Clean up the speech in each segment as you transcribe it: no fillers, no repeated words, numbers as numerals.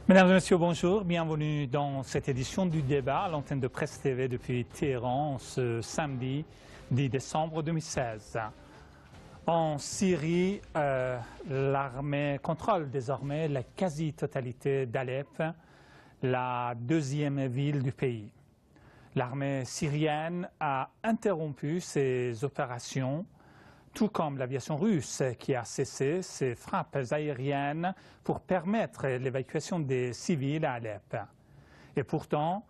Mesdames et messieurs, bonjour. Bienvenue dans cette édition du débat à l'antenne de Presse TV depuis Téhéran ce samedi 10 décembre 2016. En Syrie, l'armée contrôle désormais la quasi-totalité d'Alep, la deuxième ville du pays. L'armée syrienne a interrompu ses opérations, tout comme l'aviation russe qui a cessé ses frappes aériennes pour permettre l'évacuation des civils à Alep. Et pourtant,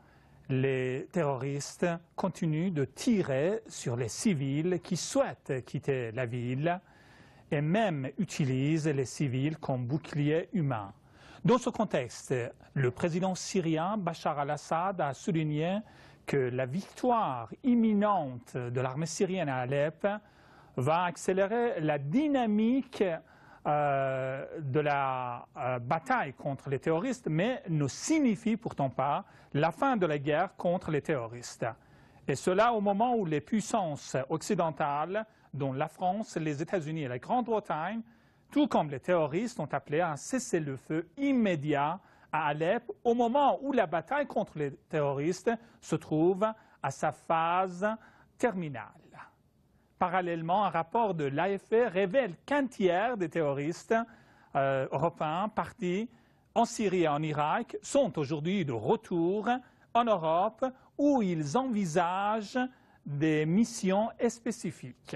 les terroristes continuent de tirer sur les civils qui souhaitent quitter la ville et même utilisent les civils comme boucliers humains. Dans ce contexte, le président syrien Bachar al-Assad a souligné que la victoire imminente de l'armée syrienne à Alep va accélérer la dynamique de la bataille contre les terroristes, mais ne signifie pourtant pas la fin de la guerre contre les terroristes. Et cela au moment où les puissances occidentales, dont la France, les États-Unis et la Grande-Bretagne, tout comme les terroristes, ont appelé à un cessez-le-feu immédiat à Alep, au moment où la bataille contre les terroristes se trouve à sa phase terminale. Parallèlement, un rapport de l'AFP révèle qu'un tiers des terroristes européens partis en Syrie et en Irak sont aujourd'hui de retour en Europe où ils envisagent des missions spécifiques.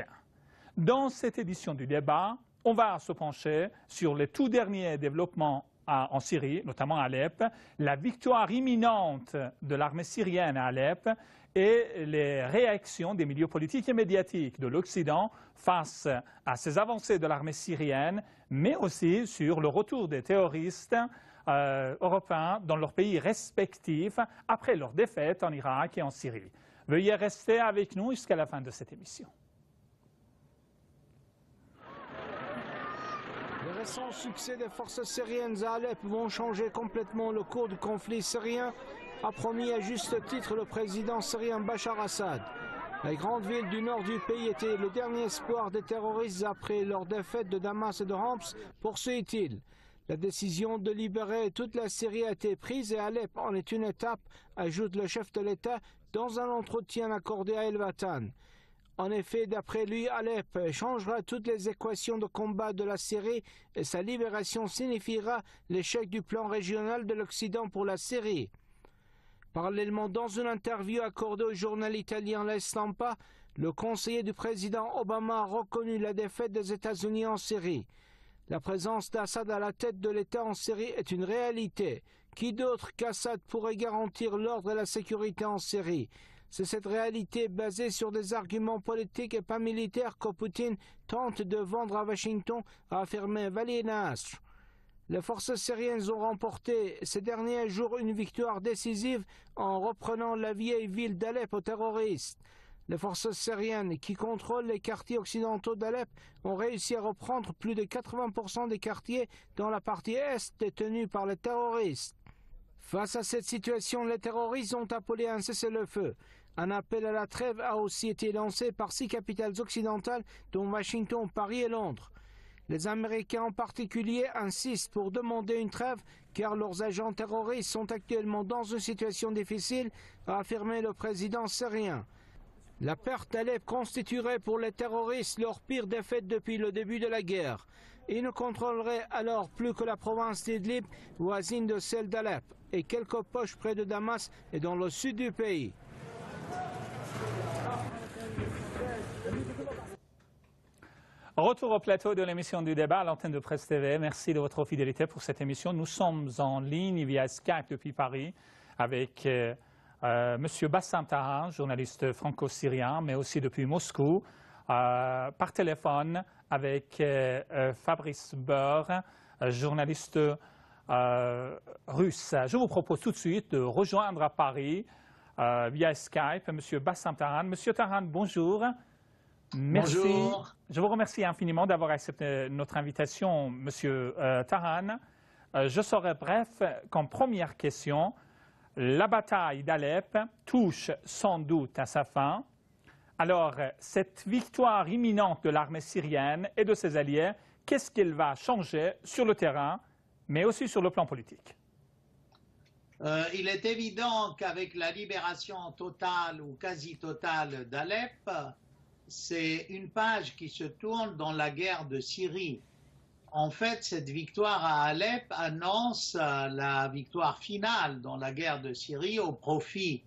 Dans cette édition du débat, on va se pencher sur les tout derniers développements en Syrie, notamment à Alep, la victoire imminente de l'armée syrienne à Alep et les réactions des milieux politiques et médiatiques de l'Occident face à ces avancées de l'armée syrienne, mais aussi sur le retour des terroristes européens dans leurs pays respectifs après leur défaite en Irak et en Syrie. Veuillez rester avec nous jusqu'à la fin de cette émission. Les récents succès des forces syriennes à Alep vont changer complètement le cours du conflit syrien, a promis à juste titre le président syrien Bachar Assad. La grande ville du nord du pays était le dernier espoir des terroristes après leur défaite de Damas et de Homs, poursuit-il. La décision de libérer toute la Syrie a été prise et Alep en est une étape, ajoute le chef de l'État dans un entretien accordé à El Watan. En effet, d'après lui, Alep changera toutes les équations de combat de la Syrie et sa libération signifiera l'échec du plan régional de l'Occident pour la Syrie. Parallèlement, dans une interview accordée au journal italien La Stampa, le conseiller du président Obama a reconnu la défaite des États-Unis en Syrie. La présence d'Assad à la tête de l'État en Syrie est une réalité. Qui d'autre qu'Assad pourrait garantir l'ordre et la sécurité en Syrie ? C'est cette réalité basée sur des arguments politiques et pas militaires que Poutine tente de vendre à Washington, a affirmé Vali Nasr. Les forces syriennes ont remporté ces derniers jours une victoire décisive en reprenant la vieille ville d'Alep aux terroristes. Les forces syriennes qui contrôlent les quartiers occidentaux d'Alep ont réussi à reprendre plus de 80% des quartiers dans la partie est détenue par les terroristes. Face à cette situation, les terroristes ont appelé à un cessez-le-feu. Un appel à la trêve a aussi été lancé par 6 capitales occidentales, dont Washington, Paris et Londres. Les Américains en particulier insistent pour demander une trêve car leurs agents terroristes sont actuellement dans une situation difficile, a affirmé le président syrien. La perte d'Alep constituerait pour les terroristes leur pire défaite depuis le début de la guerre. Ils ne contrôleraient alors plus que la province d'Idlib, voisine de celle d'Alep, et quelques poches près de Damas et dans le sud du pays. Retour au plateau de l'émission du débat à l'antenne de Presse TV. Merci de votre fidélité pour cette émission. Nous sommes en ligne via Skype depuis Paris avec M. Bassam Tahan, journaliste franco-syrien, mais aussi depuis Moscou, par téléphone avec Fabrice Beur, journaliste russe. Je vous propose tout de suite de rejoindre à Paris via Skype M. Bassam Tahan. M. Tahan, bonjour. Merci. Bonjour. Je vous remercie infiniment d'avoir accepté notre invitation, M. Tahan. Je serai bref comme première question. La bataille d'Alep touche sans doute à sa fin. Alors, cette victoire imminente de l'armée syrienne et de ses alliés, qu'est-ce qu'elle va changer sur le terrain, mais aussi sur le plan politique? Il est évident qu'avec la libération totale ou quasi totale d'Alep, c'est une page qui se tourne dans la guerre de Syrie. En fait, cette victoire à Alep annonce la victoire finale dans la guerre de Syrie au profit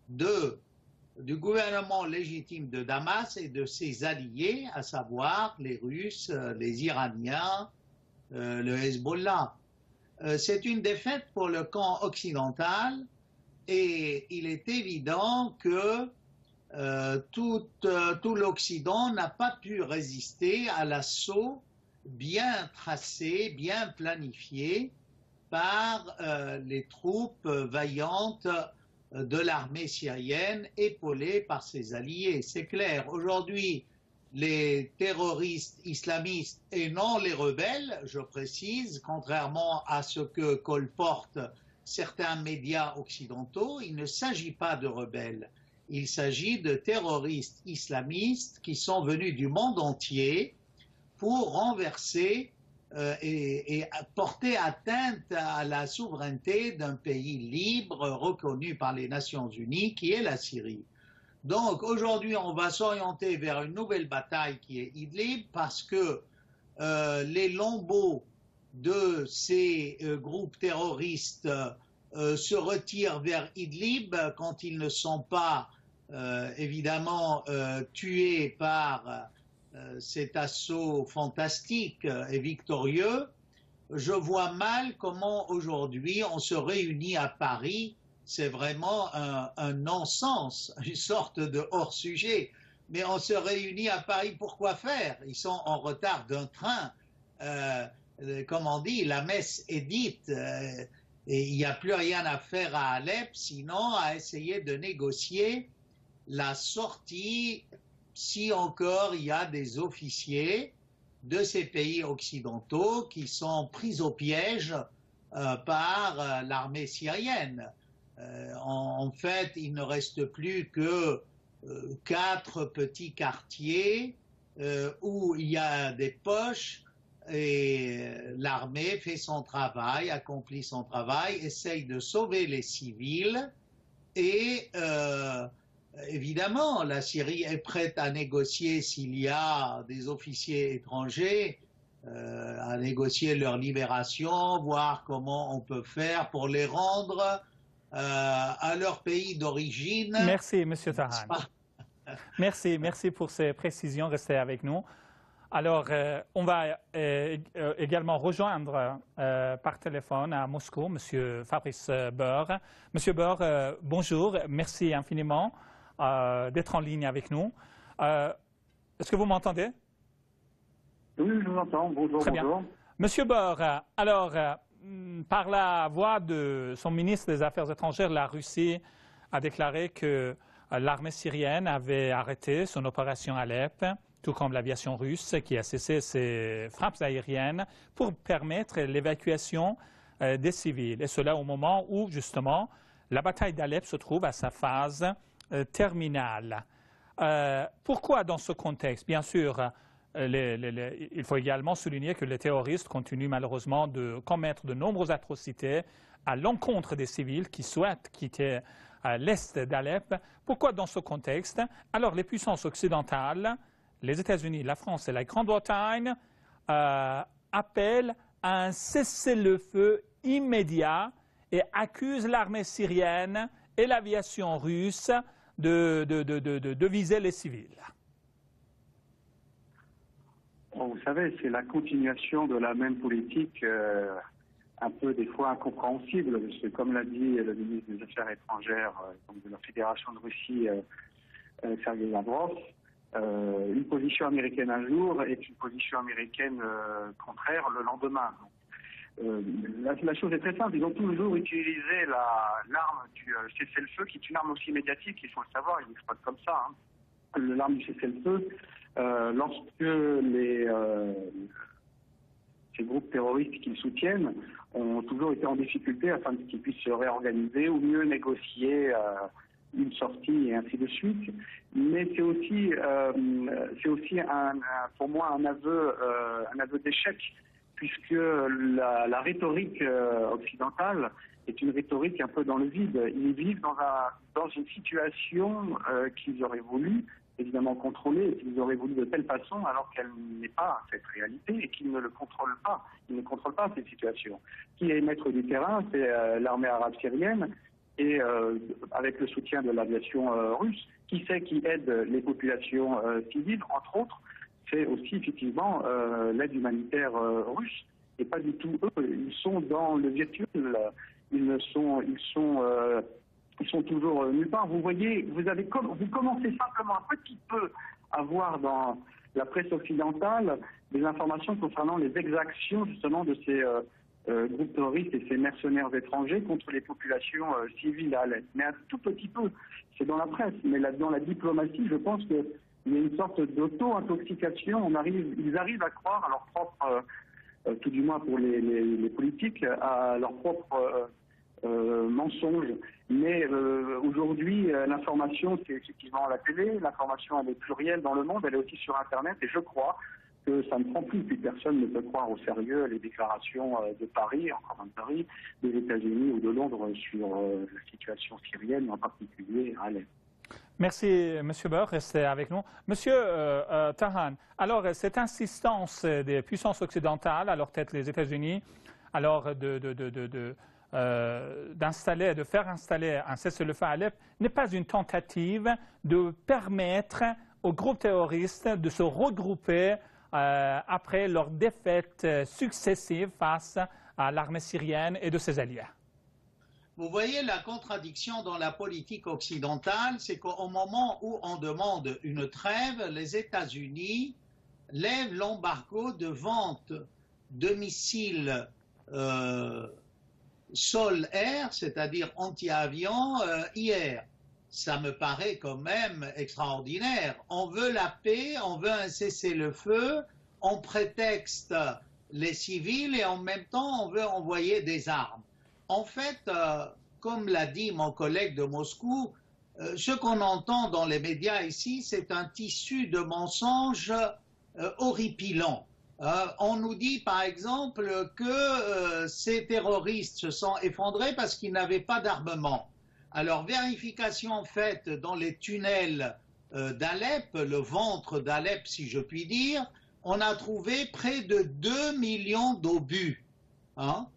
du gouvernement légitime de Damas et de ses alliés, à savoir les Russes, les Iraniens, le Hezbollah. C'est une défaite pour le camp occidental et il est évident que tout l'Occident n'a pas pu résister à l'assaut bien tracé, bien planifié par les troupes vaillantes de l'armée syrienne épaulée par ses alliés. C'est clair, aujourd'hui, les terroristes islamistes et non les rebelles, je précise, contrairement à ce que colportent certains médias occidentaux, il ne s'agit pas de rebelles. Il s'agit de terroristes islamistes qui sont venus du monde entier pour renverser et porter atteinte à la souveraineté d'un pays libre reconnu par les Nations Unies qui est la Syrie. Donc aujourd'hui on va s'orienter vers une nouvelle bataille qui est Idlib parce que les lambeaux de ces groupes terroristes se retirent vers Idlib quand ils ne sont pas évidemment tués par cet assaut fantastique et victorieux. Je vois mal comment aujourd'hui on se réunit à Paris. C'est vraiment un non-sens, une sorte de hors-sujet. Mais on se réunit à Paris, pourquoi faire? Ils sont en retard d'un train. Comme on dit, la messe est dite. Et il n'y a plus rien à faire à Alep, sinon à essayer de négocier la sortie, si encore il y a des officiers de ces pays occidentaux qui sont pris au piège par l'armée syrienne. En fait, il ne reste plus que 4 petits quartiers où il y a des poches et l'armée fait son travail, accomplit son travail, essaye de sauver les civils et évidemment, la Syrie est prête à négocier s'il y a des officiers étrangers, à négocier leur libération, voir comment on peut faire pour les rendre à leur pays d'origine. Merci, M. Tahan. Merci pour ces précisions. Restez avec nous. Alors, on va également rejoindre par téléphone à Moscou M. Fabrice Beur. Monsieur Beur, bonjour. Merci infiniment d'être en ligne avec nous. Est-ce que vous m'entendez? Oui, je vous entends. Bonjour, Très bien. Bonjour. Monsieur Beur, alors, par la voix de son ministre des Affaires étrangères, la Russie a déclaré que l'armée syrienne avait arrêté son opération Alep, tout comme l'aviation russe qui a cessé ses frappes aériennes pour permettre l'évacuation des civils. Et cela au moment où, justement, la bataille d'Alep se trouve à sa phase terminale. Pourquoi dans ce contexte? Bien sûr, il faut également souligner que les terroristes continuent malheureusement de commettre de nombreuses atrocités à l'encontre des civils qui souhaitent quitter l'est d'Alep. Pourquoi dans ce contexte? Alors les puissances occidentales, les États-Unis, la France et la Grande-Bretagne appellent à un cessez-le-feu immédiat et accusent l'armée syrienne et l'aviation russe de viser les civils. Bon, vous savez, c'est la continuation de la même politique un peu des fois incompréhensible, parce que comme l'a dit le ministre des Affaires étrangères de la Fédération de Russie, Sergei Lavrov, une position américaine un jour est une position américaine contraire le lendemain. La chose est très simple, ils ont toujours utilisé l'arme du cessez-le-feu, qui est une arme aussi médiatique, il faut le savoir, ils l'exploitent comme ça. Hein. L'arme du cessez-le-feu, lorsque ces groupes terroristes qu'ils soutiennent ont toujours été en difficulté afin qu'ils puissent se réorganiser ou mieux négocier une sortie et ainsi de suite. Mais c'est aussi pour moi un aveu d'échec, puisque la rhétorique occidentale est une rhétorique un peu dans le vide. Ils vivent dans une situation qu'ils auraient voulu évidemment contrôler, et qu'ils auraient voulu de telle façon alors qu'elle n'est pas cette réalité et qu'ils ne le contrôlent pas. Ils ne contrôlent pas cette situation. Qui est maître du terrain, c'est l'armée arabe syrienne et avec le soutien de l'aviation russe. Qui c'est qui aide les populations civiles, entre autres? C'est aussi effectivement l'aide humanitaire russe et pas du tout eux. Ils sont dans le virtuel. Ils sont toujours nulle part. Vous voyez, vous commencez simplement un petit peu à voir dans la presse occidentale des informations concernant les exactions justement de ces groupes terroristes et ces mercenaires étrangers contre les populations civiles à Alep. Mais un tout petit peu, c'est dans la presse. Mais là, dans la diplomatie, je pense qu'il y a une sorte d'auto-intoxication. Ils arrivent à croire à leur propre, tout du moins pour les politiques, à leur propre mensonges. Mais aujourd'hui, l'information, c'est effectivement la télé. L'information, elle est plurielle dans le monde. Elle est aussi sur Internet. Et je crois que ça ne prend plus. Puis personne ne peut croire au sérieux les déclarations de Paris, encore de Paris, des États-Unis ou de Londres sur la situation syrienne, en particulier à Alep. Merci, M. Beur. Restez avec nous. Monsieur Tahan, alors cette insistance des puissances occidentales, à leur tête les États-Unis, alors de faire installer un cessez-le-feu à Alep n'est pas une tentative de permettre aux groupes terroristes de se regrouper après leurs défaites successives face à l'armée syrienne et de ses alliés. Vous voyez la contradiction dans la politique occidentale, c'est qu'au moment où on demande une trêve, les États-Unis lèvent l'embargo de vente de missiles sol-air, c'est-à-dire anti-avions, hier. Ça me paraît quand même extraordinaire. On veut la paix, on veut un cessez-le-feu, on prétexte les civils et en même temps on veut envoyer des armes. En fait, comme l'a dit mon collègue de Moscou, ce qu'on entend dans les médias ici, c'est un tissu de mensonges horripilants. On nous dit par exemple que ces terroristes se sont effondrés parce qu'ils n'avaient pas d'armement. Alors, vérification faite dans les tunnels d'Alep, le ventre d'Alep si je puis dire, on a trouvé près de 2 millions d'obus.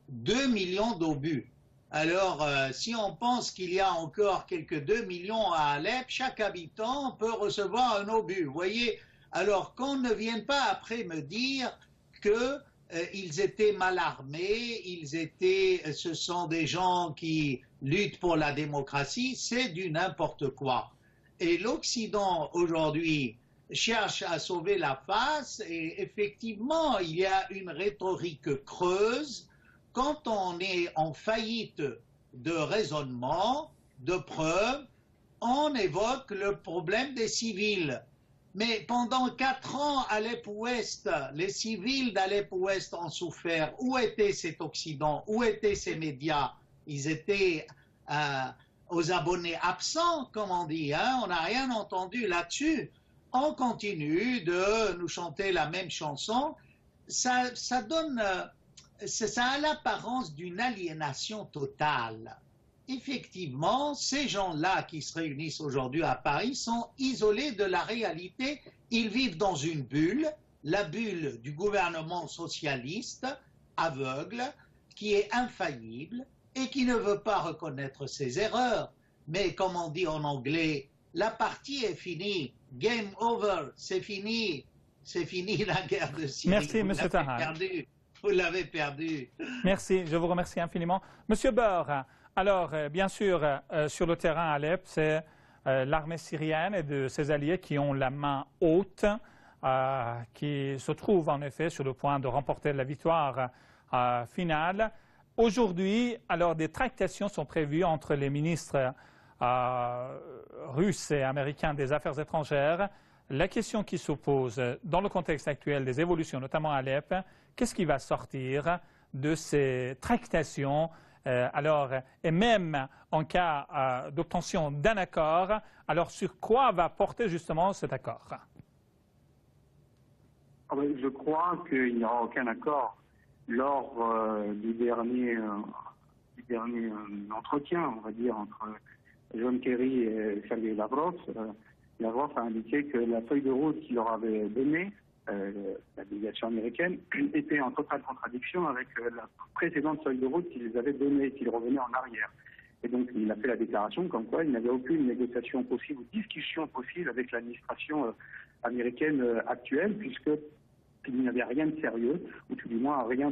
2 millions d'obus. Alors, si on pense qu'il y a encore quelques 2 millions à Alep, chaque habitant peut recevoir un obus. Vous voyez, alors qu'on ne vienne pas après me dire qu'ils étaient mal armés, ce sont des gens qui luttent pour la démocratie, c'est du n'importe quoi. Et l'Occident aujourd'hui cherche à sauver la face et effectivement, il y a une rhétorique creuse. Quand on est en faillite de raisonnement, de preuves, on évoque le problème des civils. Mais pendant 4 ans, Alep-Ouest, les civils d'Alep-Ouest ont souffert. Où était cet Occident? Où étaient ces médias? Ils étaient aux abonnés absents, comme on dit. On n'a rien entendu là-dessus. On continue de nous chanter la même chanson. Ça a l'apparence d'une aliénation totale. Effectivement, ces gens-là qui se réunissent aujourd'hui à Paris sont isolés de la réalité. Ils vivent dans une bulle, la bulle du gouvernement socialiste, aveugle, qui est infaillible et qui ne veut pas reconnaître ses erreurs. Mais comme on dit en anglais, la partie est finie, game over, c'est fini la guerre de Syrie. Merci, M. Tahan. Vous l'avez perdu. Merci, je vous remercie infiniment. Monsieur Beur, alors, bien sûr, sur le terrain à Alep, c'est l'armée syrienne et de ses alliés qui ont la main haute, qui se trouvent en effet sur le point de remporter la victoire finale. Aujourd'hui, alors, des tractations sont prévues entre les ministres russes et américains des Affaires étrangères. La question qui se pose dans le contexte actuel des évolutions, notamment à Alep, qu'est-ce qui va sortir de ces tractations et même en cas d'obtention d'un accord, alors sur quoi va porter justement cet accord? Je crois qu'il n'y aura aucun accord lors du dernier dernier entretien, on va dire, entre John Kerry et Sergei Lavrov. Lavrov a indiqué que la feuille de route qu'il leur avait donnée, la délégation américaine, était en totale contradiction avec la précédente feuille de route qu'ils avaient donnée, qu'ils revenaient en arrière. Et donc, il a fait la déclaration comme quoi il n'avait aucune négociation possible ou discussion possible avec l'administration américaine actuelle, puisqu'il n'y avait rien de sérieux, ou tout du moins rien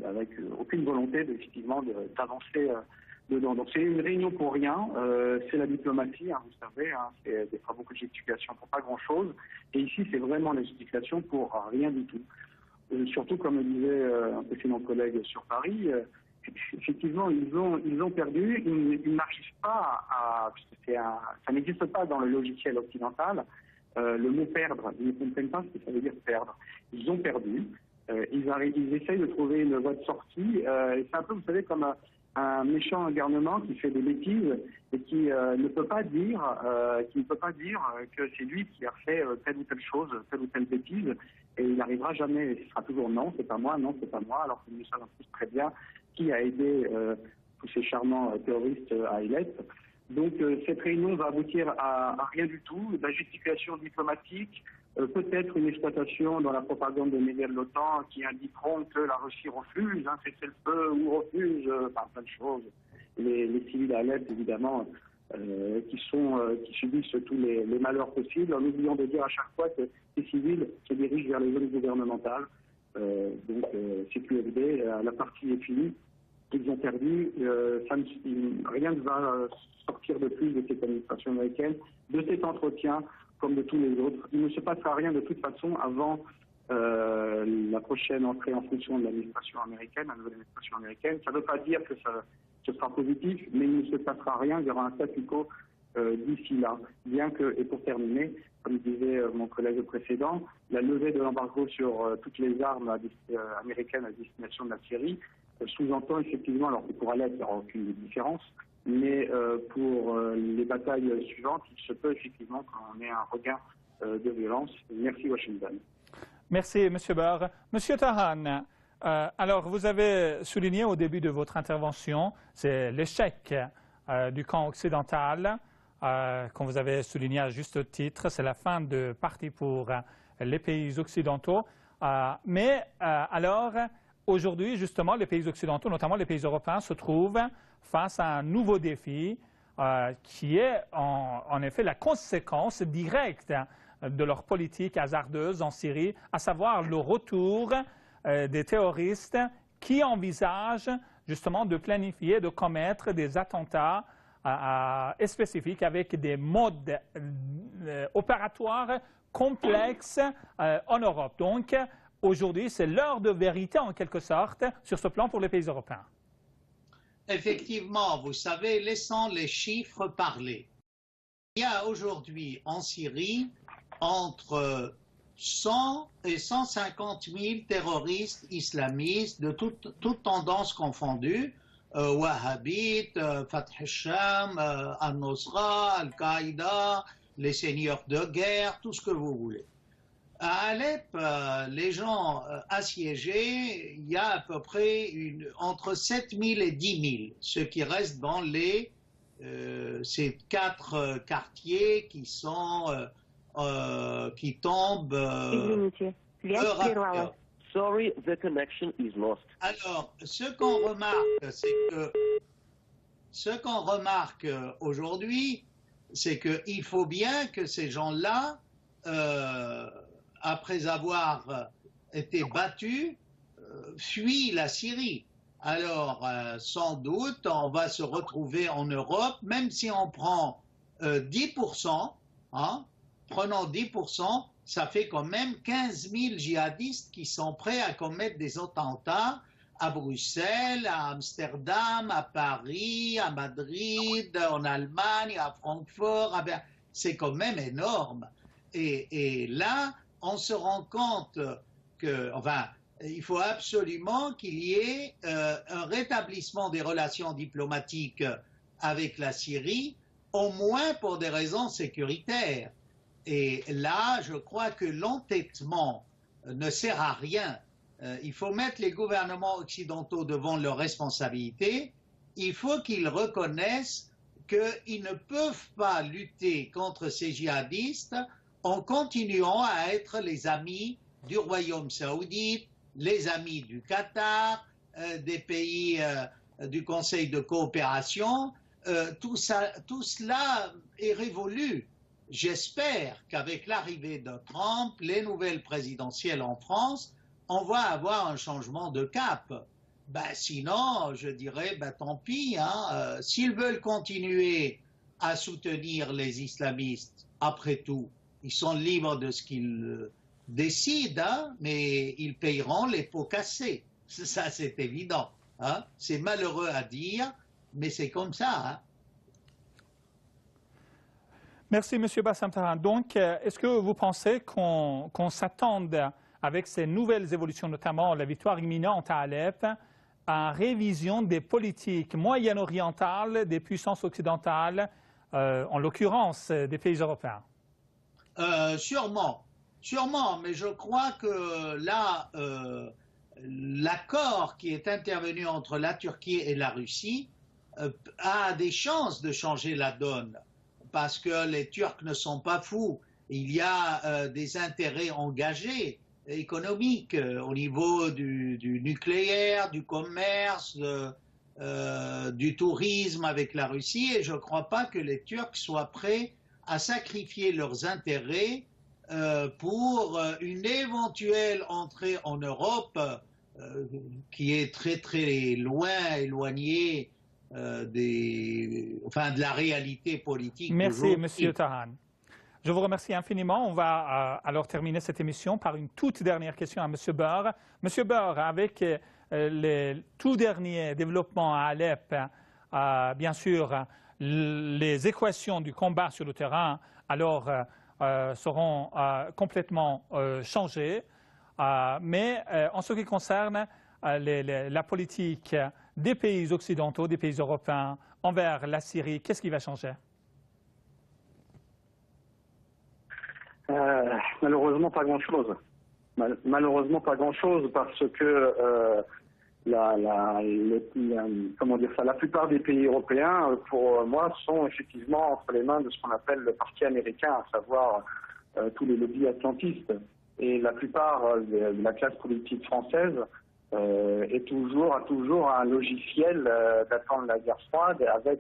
avec aucune volonté effectivement d'avancer dedans. Donc c'est une réunion pour rien, c'est la diplomatie, hein, vous savez, hein, c'est des fois beaucoup de gesticulation pour pas grand-chose, et ici c'est vraiment la gesticulation pour rien du tout. Surtout, comme le disait un précédent collègue sur Paris, effectivement, ils ont perdu, ils n'arrivent pas à... ça n'existe pas dans le logiciel occidental, le mot perdre, ils ne comprennent pas ce que ça veut dire perdre. Ils ont perdu, ils essayent de trouver une voie de sortie, et c'est un peu, vous savez, comme un méchant garnement qui fait des bêtises et qui ne peut pas dire que c'est lui qui a fait telle ou telle chose, telle ou telle bêtise, et il n'arrivera jamais. Ce sera toujours non, c'est pas moi, alors que nous savons tous très bien qui a aidé tous ces charmants terroristes à Eilat. Donc cette réunion va aboutir à rien du tout, de la gesticulation diplomatique, peut-être une exploitation dans la propagande des médias de l'OTAN qui indiqueront que la Russie refuse un cessez-le-feu ou refuse plein de choses. Les civils à Alep, évidemment, qui subissent tous les malheurs possibles, en oubliant de dire à chaque fois que ces civils se dirigent vers les zones gouvernementales. Donc CQFD, la partie est finie. Ils ont perdu, rien ne va sortir de plus de cette administration américaine, de cet entretien, comme de tous les autres. Il ne se passera rien de toute façon avant la prochaine entrée en fonction de l'administration américaine, la nouvelle administration américaine. Ça ne veut pas dire que ce sera positif, mais il ne se passera rien, il y aura un statu quo d'ici là. Bien que, et pour terminer, comme disait mon collègue précédent, la levée de l'embargo sur toutes les armes américaines à destination de la Syrie sous-entend effectivement, alors que pour Alep, il n'y aura aucune différence, mais pour les batailles suivantes, il se peut effectivement qu'on ait un regain de violence. Merci Washington. Merci M. Barr. M. Tahan, alors vous avez souligné au début de votre intervention, c'est l'échec du camp occidental, comme vous avez souligné à juste titre, c'est la fin de partie pour les pays occidentaux. Mais alors, aujourd'hui, justement, les pays occidentaux, notamment les pays européens, se trouvent face à un nouveau défi qui est en effet la conséquence directe de leur politique hasardeuse en Syrie, à savoir le retour des terroristes qui envisagent justement de planifier, de commettre des attentats spécifiques avec des modes opératoires complexes en Europe. Donc, aujourd'hui, c'est l'heure de vérité en quelque sorte sur ce plan pour les pays européens. Effectivement, vous savez, laissons les chiffres parler. Il y a aujourd'hui en Syrie entre 100 et 150 000 terroristes islamistes de toutes tendances confondues, wahhabites, Fatah al-Sham, al-Nusra, Al-Qaïda, les seigneurs de guerre, tout ce que vous voulez. À Alep, les gens assiégés, il y a à peu près entre 7 000 et 10 000, ce qui reste dans ces 4 quartiers qui tombent Sorry, the connection is lost. Alors, ce qu'on remarque, aujourd'hui, c'est qu'il faut bien que ces gens-là, après avoir été battus, fuient la Syrie. Alors, sans doute, on va se retrouver en Europe, même si on prend 10%, hein, prenons 10%, ça fait quand même 15 000 djihadistes qui sont prêts à commettre des attentats à Bruxelles, à Amsterdam, à Paris, à Madrid, en Allemagne, à Francfort. C'est quand même énorme. Et là, on se rend compte que, il faut absolument qu'il y ait un rétablissement des relations diplomatiques avec la Syrie, au moins pour des raisons sécuritaires. Et là, je crois que l'entêtement ne sert à rien. il faut mettre les gouvernements occidentaux devant leurs responsabilités. Il faut qu'ils reconnaissent qu'ils ne peuvent pas lutter contre ces djihadistes en continuant à être les amis du Royaume saoudite, les amis du Qatar, des pays du Conseil de coopération. Tout cela est révolu. J'espère qu'avec l'arrivée de Trump, les nouvelles présidentielles en France, on va avoir un changement de cap. Sinon, je dirais, tant pis. S'ils veulent continuer à soutenir les islamistes, après tout, ils sont libres de ce qu'ils décident, mais ils payeront les pots cassés. Ça, c'est évident. C'est malheureux à dire, mais c'est comme ça. Merci, M. Bassam Tahan. Donc, est-ce que vous pensez qu'on s'attende, avec ces nouvelles évolutions, notamment la victoire imminente à Alep, à une révision des politiques moyen-orientales des puissances occidentales, en l'occurrence des pays européens? Sûrement, mais je crois que là, l'accord qui est intervenu entre la Turquie et la Russie a des chances de changer la donne, parce que les Turcs ne sont pas fous. Il y a des intérêts engagés économiques au niveau du nucléaire, du commerce, du tourisme avec la Russie, et je ne crois pas que les Turcs soient prêts à sacrifier leurs intérêts pour une éventuelle entrée en Europe qui est très très éloignée de la réalité politique. Merci, M. Tahan. Je vous remercie infiniment. On va alors terminer cette émission par une toute dernière question à M. Beur. M. Beur, avec les tout derniers développements à Alep, bien sûr, les équations du combat sur le terrain alors seront complètement changées. Mais en ce qui concerne la politique des pays occidentaux, des pays européens envers la Syrie, qu'est-ce qui va changer? Malheureusement, pas grand-chose. Malheureusement, pas grand-chose parce que la plupart des pays européens, pour moi, sont effectivement entre les mains de ce qu'on appelle le parti américain, à savoir tous les lobbies atlantistes. Et la plupart de la classe politique française a toujours un logiciel datant de la guerre froide avec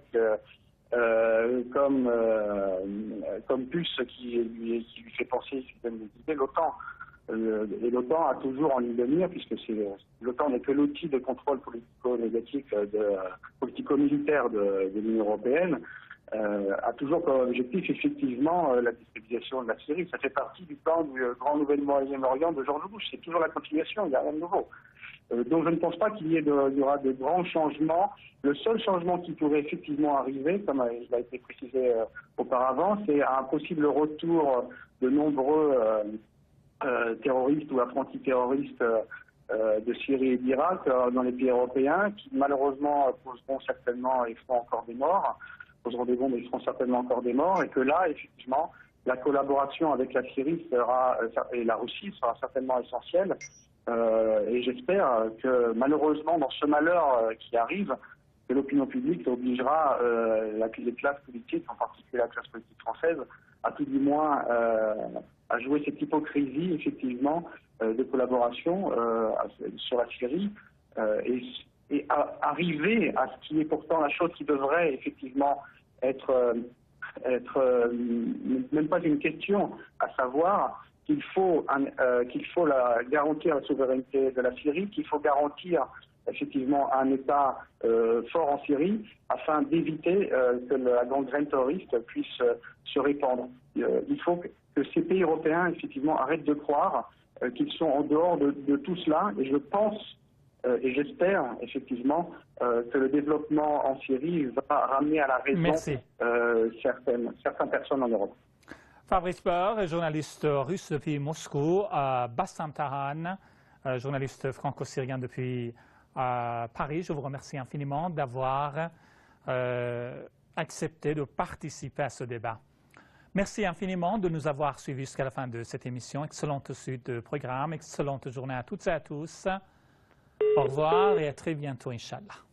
comme puce qui lui fait penser, qui donne des idées, l'OTAN. Et l'OTAN a toujours en ligne de mire, puisque l'OTAN n'est que l'outil de contrôle politico-militaire de l'Union européenne, a toujours comme objectif effectivement la déstabilisation de la Syrie. Ça fait partie du plan du Grand Nouvel Moyen-Orient de George Bush. C'est toujours la continuation, il n'y a rien de nouveau. Donc je ne pense pas qu'il y aura de grands changements. Le seul changement qui pourrait effectivement arriver, comme il a été précisé auparavant, c'est un possible retour de nombreux terroristes ou apprentis terroristes de Syrie et d'Irak dans les pays européens, qui malheureusement poseront certainement et feront encore des morts, poseront des bombes et feront certainement encore des morts, et que là, effectivement, la collaboration avec la Syrie et la Russie sera certainement essentielle. Et j'espère que malheureusement, dans ce malheur qui arrive, que l'opinion publique obligera les classes politiques, en particulier la classe politique française, à tout du moins à jouer cette hypocrisie, effectivement, de collaboration sur la Syrie et à arriver à ce qui est pourtant la chose qui devrait effectivement être même pas une question, à savoir qu'il faut garantir la souveraineté de la Syrie, qu'il faut garantir effectivement un État fort en Syrie afin d'éviter que la gangrène terroriste puisse se répandre. Il faut que ces pays européens effectivement arrêtent de croire qu'ils sont en dehors de tout cela, et je pense et j'espère effectivement que le développement en Syrie va ramener à la raison certaines personnes en Europe. Fabrice Beur, journaliste russe depuis Moscou, Bassam Tahan, journaliste franco-syrien depuis Paris. Je vous remercie infiniment d'avoir accepté de participer à ce débat. Merci infiniment de nous avoir suivis jusqu'à la fin de cette émission. Excellente suite de programme, excellente journée à toutes et à tous. Au revoir et à très bientôt, Inch'Allah.